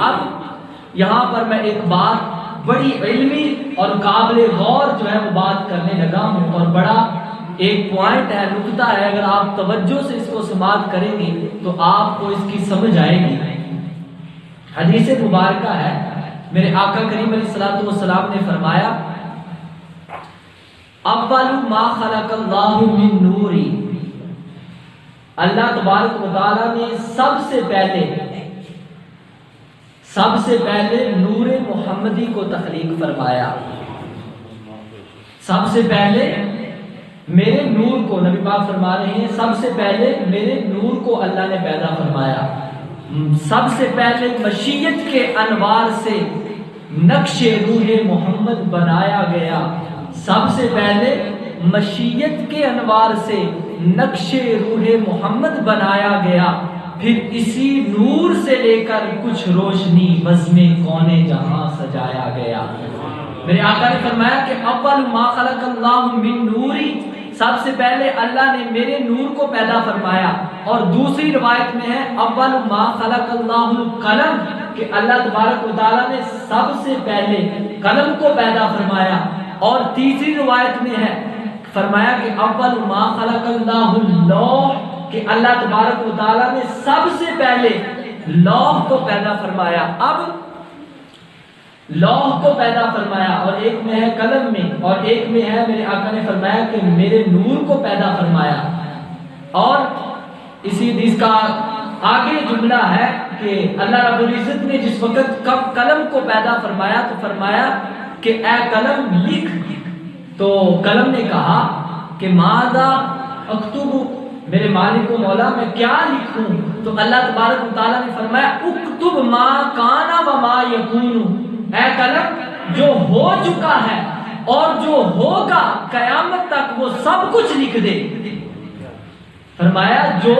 اب یہاں پر میں ایک بات بڑی علمی اور قابل غور جو ہے وہ بات کرنے لگا ہوں، اور بڑا ایک پوائنٹ ہے، نقطہ ہے، اگر آپ توجہ سے اس کو سماعت کریں گے تو آپ کو اس کی سمجھ آئے گی۔ حدیث مبارکہ ہے، میرے آقا کریم علیہ الصلوۃ والسلام نے فرمایا، اول ما خلق اللہ من نوری، اللہ تبارک و تعالیٰ نے سب سے پہلے نور محمدی کو تخلیق فرمایا۔ سب سے پہلے میرے نور کو، نبی پاک فرما رہے ہیں، سب سے پہلے میرے نور کو اللہ نے پیدا فرمایا۔ سب سے پہلے مشیت کے انوار سے نقش روح محمد بنایا گیا۔ سب سے پہلے مشیت کے انوار سے نقش روح محمد بنایا گیا، پھر اسی نور سے لے کر کچھ روشنی بزم کون جہاں سجایا گیا۔ میرے آقا نے فرمایا کہ اول ما خلق اللہ من نوری، سب سے پہلے اللہ نے میرے نور کو پیدا فرمایا۔ اور دوسری روایت میں ہے اول ما خلق اللہ القلم، کہ اللہ تبارک و تعالیٰ نے سب سے پہلے قلم کو پیدا فرمایا۔ اور تیسری روایت میں ہے فرمایا کہ اول ما خلق اللہ اللوح، کہ اللہ تبارک و تعالیٰ نے سب سے پہلے لوح کو پیدا فرمایا۔ اب لوح کو پیدا فرمایا، اور ایک میں ہے قلم میں، اور ایک میں ہے میرے آقا نے فرمایا کہ میرے نور کو پیدا فرمایا۔ اور اسی حدیث کا آگے جملہ ہے کہ اللہ رب العزت نے جس وقت قلم کو پیدا فرمایا تو فرمایا کہ اے قلم لکھ، تو قلم نے کہا کہ ماذا اکتب، میرے مالک و مولا میں کیا لکھوں؟ تو اللہ تبارک و تعالیٰ نے فرمایا اکتب ما کان و ما یکون، اے قلم جو ہو چکا ہے اور جو ہوگا قیامت تک وہ سب کچھ لکھ دے۔ فرمایا جو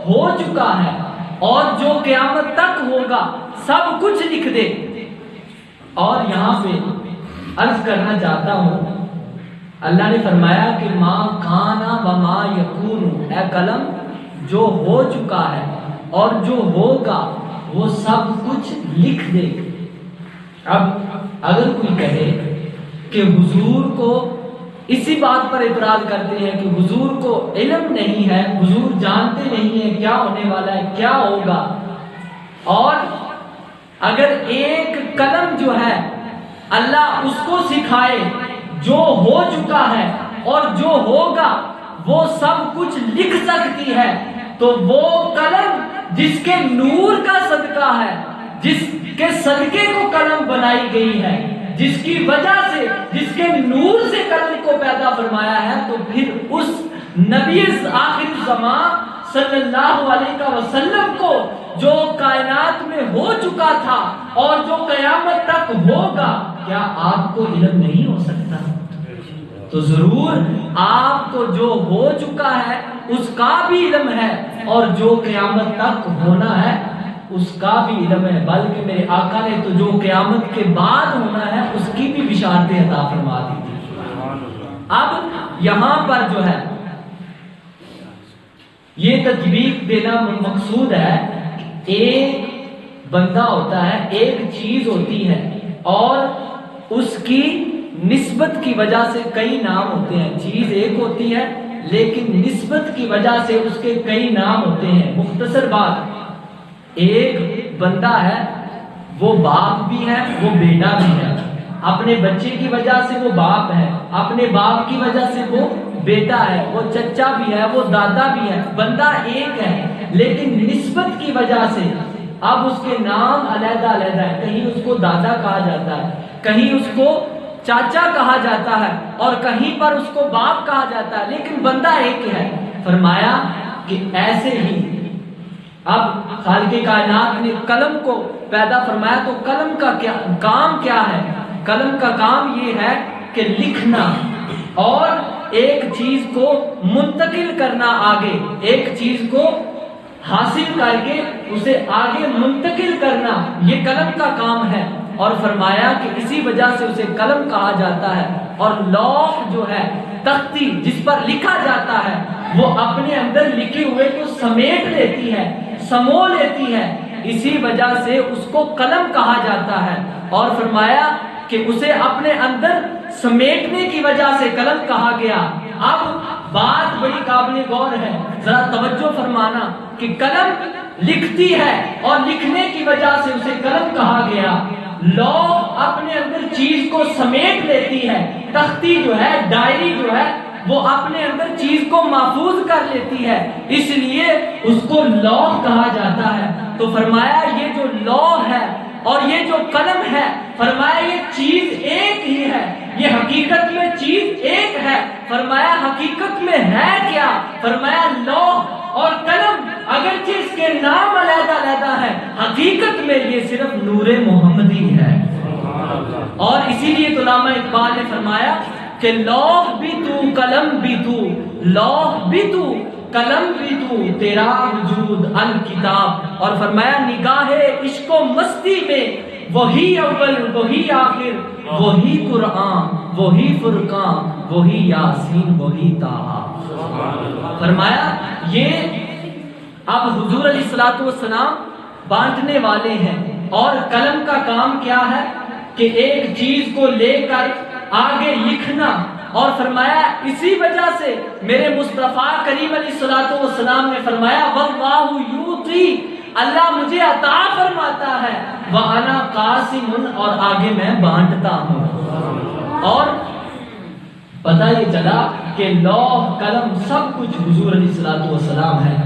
ہو چکا ہے اور جو قیامت تک ہوگا سب کچھ لکھ دے۔ اور یہاں پہ عرض کرنا چاہتا ہوں، اللہ نے فرمایا کہ ما کانا و ما یکون، اے قلم جو ہو چکا ہے اور جو ہوگا وہ سب کچھ لکھ دے۔ اب اگر کوئی کہے کہ حضور کو اسی بات پر اعتراض کرتے ہیں کہ حضور کو علم نہیں ہے، حضور جانتے نہیں ہیں کیا ہونے والا ہے، کیا ہوگا، اور اگر ایک قلم جو ہے اللہ اس کو سکھائے جو ہو چکا ہے اور جو ہوگا وہ سب کچھ لکھ سکتی ہے، تو وہ قلم جس کے نور کا صدقہ ہے، جس کے صدقے کو قلم بنائی گئی ہے، جس کی وجہ سے، جس کے نور سے قلم کو پیدا فرمایا ہے، تو پھر اس نبی آخر زمان صلی اللہ علیہ وسلم کو جو کائنات میں ہو چکا تھا اور جو قیامت تک ہوگا، کیا آپ کو علم نہیں ہو سکتا؟ تو ضرور آپ کو جو ہو چکا ہے اس کا بھی علم ہے، اور جو قیامت تک ہونا ہے اس کا بھی علم ہے، بلکہ میرے آقا نے تو جو قیامت کے بعد ہونا ہے اس کی بھی بشارتیں عطا فرما دی تھی۔ اب یہاں پر جو ہے یہ تجویز دینا مقصود ہے، ایک بندہ ہوتا ہے، ایک چیز ہوتی ہے، اور اس کی نسبت کی وجہ سے کئی نام ہوتے ہیں۔ چیز ایک ہوتی ہے لیکن نسبت کی وجہ سے اس کے کئی نام ہوتے ہیں۔ مختصر بات، ایک بندہ ہے، وہ باپ بھی ہے، وہ بیٹا بھی ہے۔ اپنے بچے کی وجہ سے وہ باپ ہے، اپنے باپ کی وجہ سے وہ بیٹا ہے، وہ چچا بھی ہے، وہ دادا بھی ہے۔ بندہ ایک ہے لیکن نسبت کی وجہ سے اب اس کے نام علیحدہ علیحدہ ہے، کہیں اس کو دادا کہا جاتا ہے، کہیں اس کو چاچا کہا جاتا ہے، اور کہیں پر اس کو باپ کہا جاتا ہے، لیکن بندہ ایک ہے۔ فرمایا کہ ایسے ہی اب خالق کائنات نے قلم کو پیدا فرمایا، تو قلم کا کام کیا ہے؟ قلم کا کام یہ ہے کہ لکھنا اور ایک چیز کو منتقل کرنا آگے، ایک چیز کو حاصل کر کے اسے آگے منتقل کرنا، یہ قلم کا کام ہے۔ اور فرمایا کہ اسی وجہ سے اسے قلم کہا جاتا ہے۔ اور لوح جو ہے، تختی جس پر لکھا جاتا ہے، وہ اپنے اندر لکھے ہوئے کو سمیٹ لیتی ہے، سمو لیتی ہے، اسی وجہ سے اس کو قلم کہا جاتا ہے، اور فرمایا کہ اسے اپنے اندر سمیٹنے کی وجہ سے قلم کہا گیا۔ اب بات بڑی قابل غور ہے، ذرا توجہ فرمانا کہ قلم لکھتی ہے اور لکھنے کی وجہ سے اسے قلم کہا گیا۔ لوح اپنے اندر چیز کو سمیٹ لیتی ہے، تختی جو ہے، ڈائری جو ہے، وہ اپنے اندر چیز کو محفوظ کر لیتی ہے، اس لیے اس کو لوح کہا جاتا ہے۔ تو فرمایا یہ جو لوح ہے اور یہ جو قلم ہے، فرمایا یہ چیز ایک ہی ہے، یہ حقیقت میں چیز ایک ہے۔ فرمایا حقیقت میں ہے کیا؟ فرمایا لوح اور قلم اگرچہ اس کے نام علیحدہ علیحدہ ہے، حقیقت میں یہ صرف نور محمدی ہے۔ اور اسی لیے تو علامہ اقبال نے فرمایا کہ لوح بھی تو قلم بھی تو، لوح بھی تو قلم بھی تو، تیرا وجود الکتاب۔ اور فرمایا نگاہ عشق و مستی میں وہی اول وہی آخر، وہی قرآن وہی فرقان وہی یاسین وہی طٰہٰ۔ فرمایا یہ اب حضور علیہ الصلوۃ والسلام بانٹنے والے ہیں، اور قلم کا کام کیا ہے کہ ایک چیز کو لے کر آگے لکھنا۔ اور فرمایا اسی وجہ سے میرے مصطفیٰ کریم علیہ الصلوۃ والسلام نے فرمایا واللہ یعطی، اللہ مجھے عطا فرماتا ہے، وَأَنَا قَاسِمٌ، اور آگے میں بانٹتا ہوں۔ اور پتہ یہ چلا کہ لوح قلم سب کچھ حضور علیہ الصلوۃ والسلام ہے۔